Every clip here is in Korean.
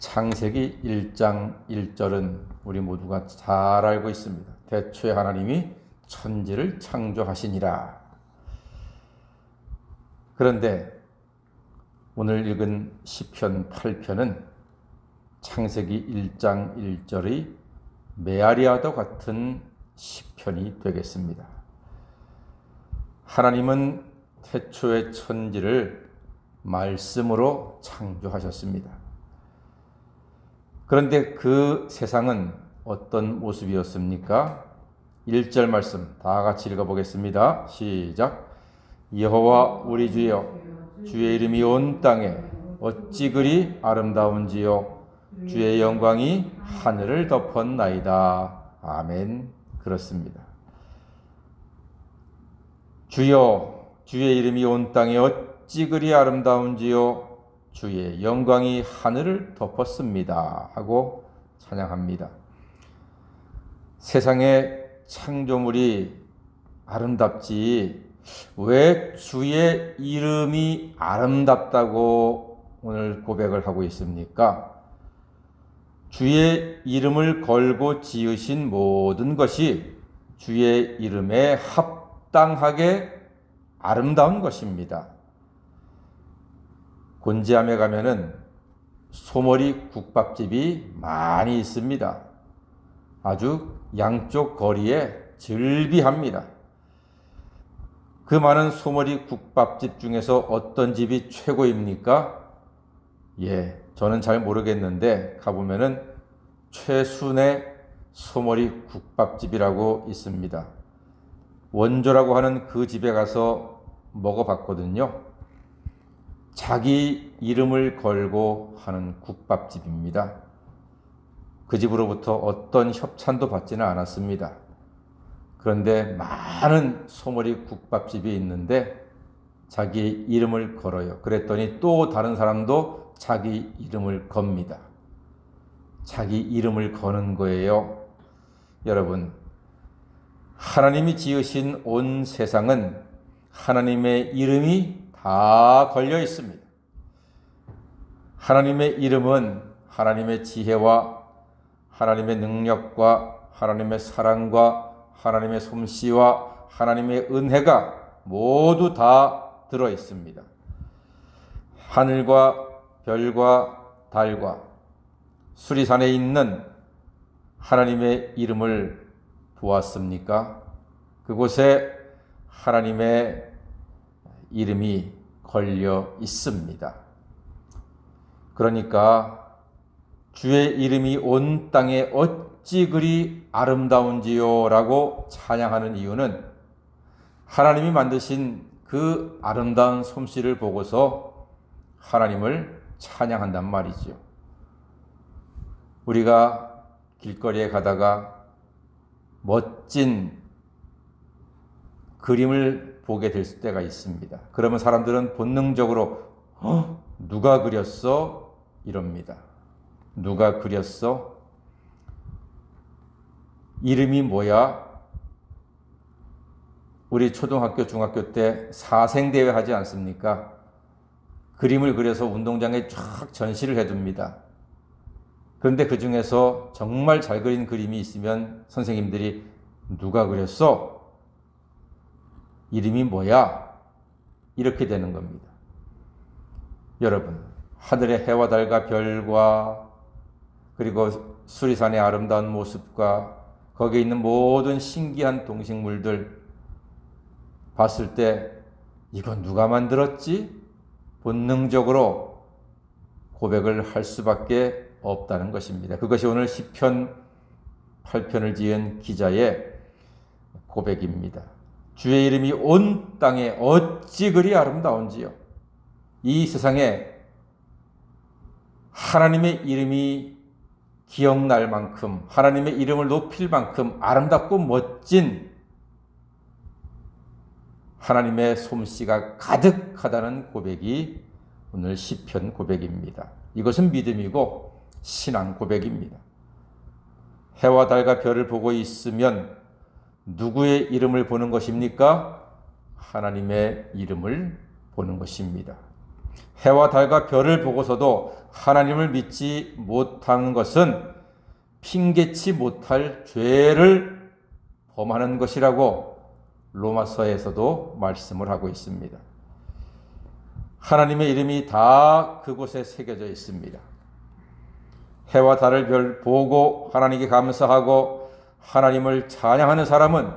창세기 1장 1절은 우리 모두가 잘 알고 있습니다. 태초에 하나님이 천지를 창조하시니라. 그런데 오늘 읽은 시편 8편은 창세기 1장 1절의 메아리아도 같은 시편이 되겠습니다. 하나님은 태초의 천지를 말씀으로 창조하셨습니다. 그런데 그 세상은 어떤 모습이었습니까? 1절 말씀 다 같이 읽어보겠습니다. 시작. 여호와 우리 주여, 주의 이름이 온 땅에 어찌 그리 아름다운지요, 주의 영광이 하늘을 덮었나이다. 아멘. 그렇습니다. 주여, 주의 이름이 온 땅에 어찌 그리 아름다운지요, 주의 영광이 하늘을 덮었습니다. 하고 찬양합니다. 세상의 창조물이 아름답지 왜 주의 이름이 아름답다고 오늘 고백을 하고 있습니까? 주의 이름을 걸고 지으신 모든 것이 주의 이름에 합당하게 아름다운 것입니다. 곤지암에 가면은 소머리 국밥집이 많이 있습니다. 아주 양쪽 거리에 즐비합니다. 그 많은 소머리 국밥집 중에서 어떤 집이 최고입니까? 저는 잘 모르겠는데 가보면은 최순의 소머리 국밥집이라고 있습니다. 원조라고 하는 그 집에 가서 먹어봤거든요. 자기 이름을 걸고 하는 국밥집입니다. 그 집으로부터 어떤 협찬도 받지는 않았습니다. 그런데 많은 소머리 국밥집이 있는데 자기 이름을 걸어요. 그랬더니 또 다른 사람도 자기 이름을 겁니다. 자기 이름을 거는 거예요. 여러분, 하나님이 지으신 온 세상은 하나님의 이름이 다 걸려 있습니다. 하나님의 이름은 하나님의 지혜와 하나님의 능력과 하나님의 사랑과 하나님의 솜씨와 하나님의 은혜가 모두 다 들어 있습니다. 하늘과 별과 달과 수리산에 있는 하나님의 이름을 보았습니까? 그곳에 하나님의 이름이 걸려 있습니다. 그러니까 주의 이름이 온 땅에 어찌 그리 아름다운지요 라고 찬양하는 이유는 하나님이 만드신 그 아름다운 솜씨를 보고서 하나님을 찬양한단 말이죠. 우리가 길거리에 가다가 멋진 그림을 보게 될 때가 있습니다. 그러면 사람들은 본능적으로 누가 그렸어? 이럽니다. 누가 그렸어? 이름이 뭐야? 우리 초등학교, 중학교 때 사생대회 하지 않습니까? 그림을 그려서 운동장에 쫙 전시를 해둡니다. 그런데 그 중에서 정말 잘 그린 그림이 있으면 선생님들이 누가 그렸어? 이름이 뭐야? 이렇게 되는 겁니다. 여러분, 하늘의 해와 달과 별과 그리고 수리산의 아름다운 모습과 거기에 있는 모든 신기한 동식물들 봤을 때 이건 누가 만들었지? 본능적으로 고백을 할 수밖에 없다는 것입니다. 그것이 오늘 시편 8편을 지은 기자의 고백입니다. 주의 이름이 온 땅에 어찌 그리 아름다운지요. 이 세상에 하나님의 이름이 기억날 만큼, 하나님의 이름을 높일 만큼 아름답고 멋진 하나님의 솜씨가 가득하다는 고백이 오늘 시편 고백입니다. 이것은 믿음이고 신앙 고백입니다. 해와 달과 별을 보고 있으면 누구의 이름을 보는 것입니까? 하나님의 이름을 보는 것입니다. 해와 달과 별을 보고서도 하나님을 믿지 못하는 것은 핑계치 못할 죄를 범하는 것이라고 로마서에서도 말씀을 하고 있습니다. 하나님의 이름이 다 그곳에 새겨져 있습니다. 해와 달을 별 보고 하나님께 감사하고 하나님을 찬양하는 사람은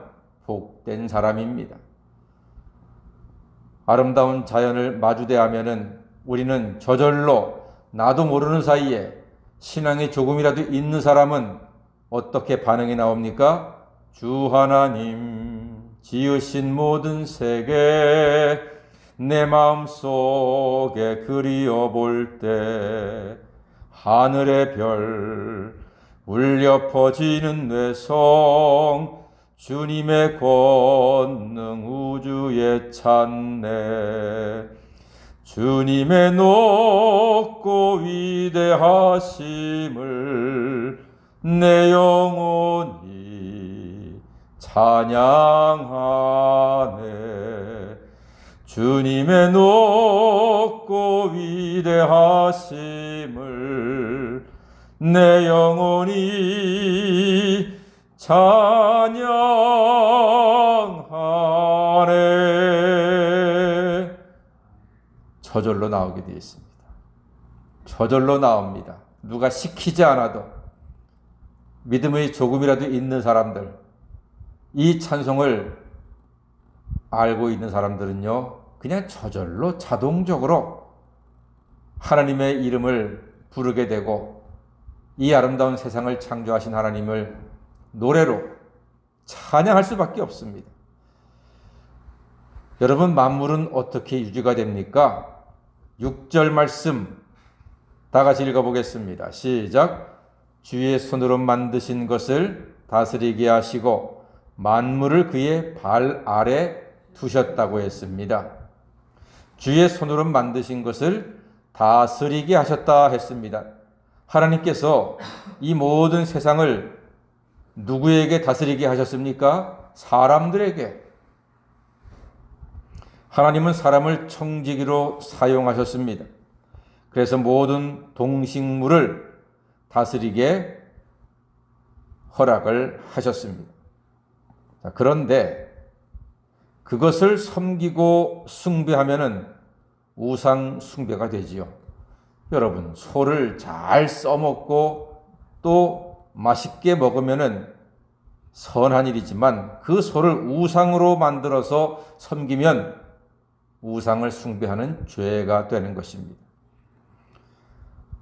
복된 사람입니다. 아름다운 자연을 마주대하면은 우리는 저절로 나도 모르는 사이에 신앙이 조금이라도 있는 사람은 어떻게 반응이 나옵니까? 주 하나님 지으신 모든 세계 내 마음속에 그리어 볼 때 하늘의 별 울려 퍼지는 뇌성 주님의 권능 우주에 찬네 주님의 높고 위대하심을 내 영혼이 찬양하네 주님의 높고 위대하심을 내 영혼이 찬양하네. 저절로 나오게 되어 있습니다. 저절로 나옵니다. 누가 시키지 않아도 믿음의 조금이라도 있는 사람들, 이 찬송을 알고 있는 사람들은요, 그냥 저절로 자동적으로 하나님의 이름을 부르게 되고 이 아름다운 세상을 창조하신 하나님을 노래로 찬양할 수밖에 없습니다. 여러분, 만물은 어떻게 유지가 됩니까? 6절 말씀 다 같이 읽어보겠습니다. 시작. 주의 손으로 만드신 것을 다스리게 하시고 만물을 그의 발 아래 두셨다고 했습니다. 주의 손으로 만드신 것을 다스리게 하셨다 했습니다. 하나님께서 이 모든 세상을 누구에게 다스리게 하셨습니까? 사람들에게. 하나님은 사람을 청지기로 사용하셨습니다. 그래서 모든 동식물을 다스리게 허락을 하셨습니다. 그런데 그것을 섬기고 숭배하면은 우상 숭배가 되지요. 여러분, 소를 잘 써먹고 또 맛있게 먹으면은 선한 일이지만 그 소를 우상으로 만들어서 섬기면 우상을 숭배하는 죄가 되는 것입니다.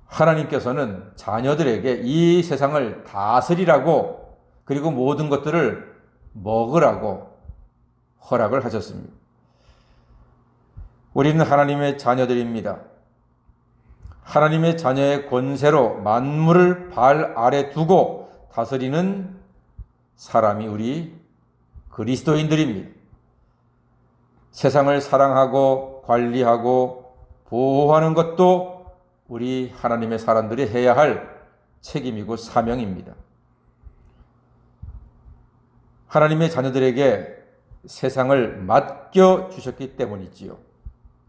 하나님께서는 자녀들에게 이 세상을 다스리라고 그리고 모든 것들을 먹으라고 허락을 하셨습니다. 우리는 하나님의 자녀들입니다. 하나님의 자녀의 권세로 만물을 발 아래 두고 다스리는 사람이 우리 그리스도인들입니다. 세상을 사랑하고 관리하고 보호하는 것도 우리 하나님의 사람들이 해야 할 책임이고 사명입니다. 하나님의 자녀들에게 세상을 맡겨주셨기 때문이지요.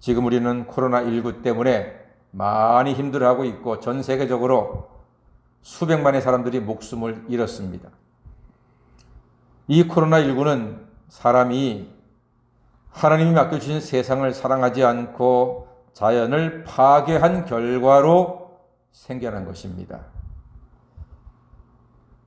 지금 우리는 코로나19 때문에 많이 힘들어하고 있고 전 세계적으로 수백만의 사람들이 목숨을 잃었습니다. 이 코로나19는 사람이 하나님이 맡겨주신 세상을 사랑하지 않고 자연을 파괴한 결과로 생겨난 것입니다.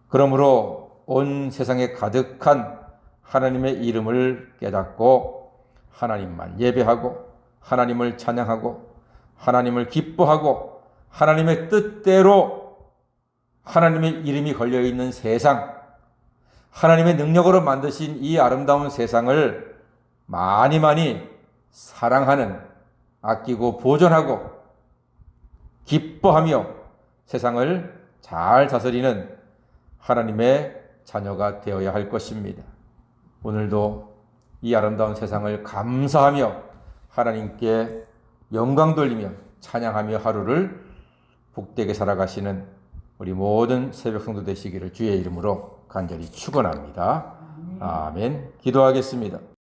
그러므로 온 세상에 가득한 하나님의 이름을 깨닫고 하나님만 예배하고 하나님을 찬양하고 하나님을 기뻐하고 하나님의 뜻대로 하나님의 이름이 걸려있는 세상, 하나님의 능력으로 만드신 이 아름다운 세상을 많이 사랑하는, 아끼고 보존하고 기뻐하며 세상을 잘 다스리는 하나님의 자녀가 되어야 할 것입니다. 오늘도 이 아름다운 세상을 감사하며 하나님께 영광 돌리며 찬양하며 하루를 복되게 살아가시는 우리 모든 새벽 성도 되시기를 주의 이름으로 간절히 축원합니다. 아멘. 기도하겠습니다.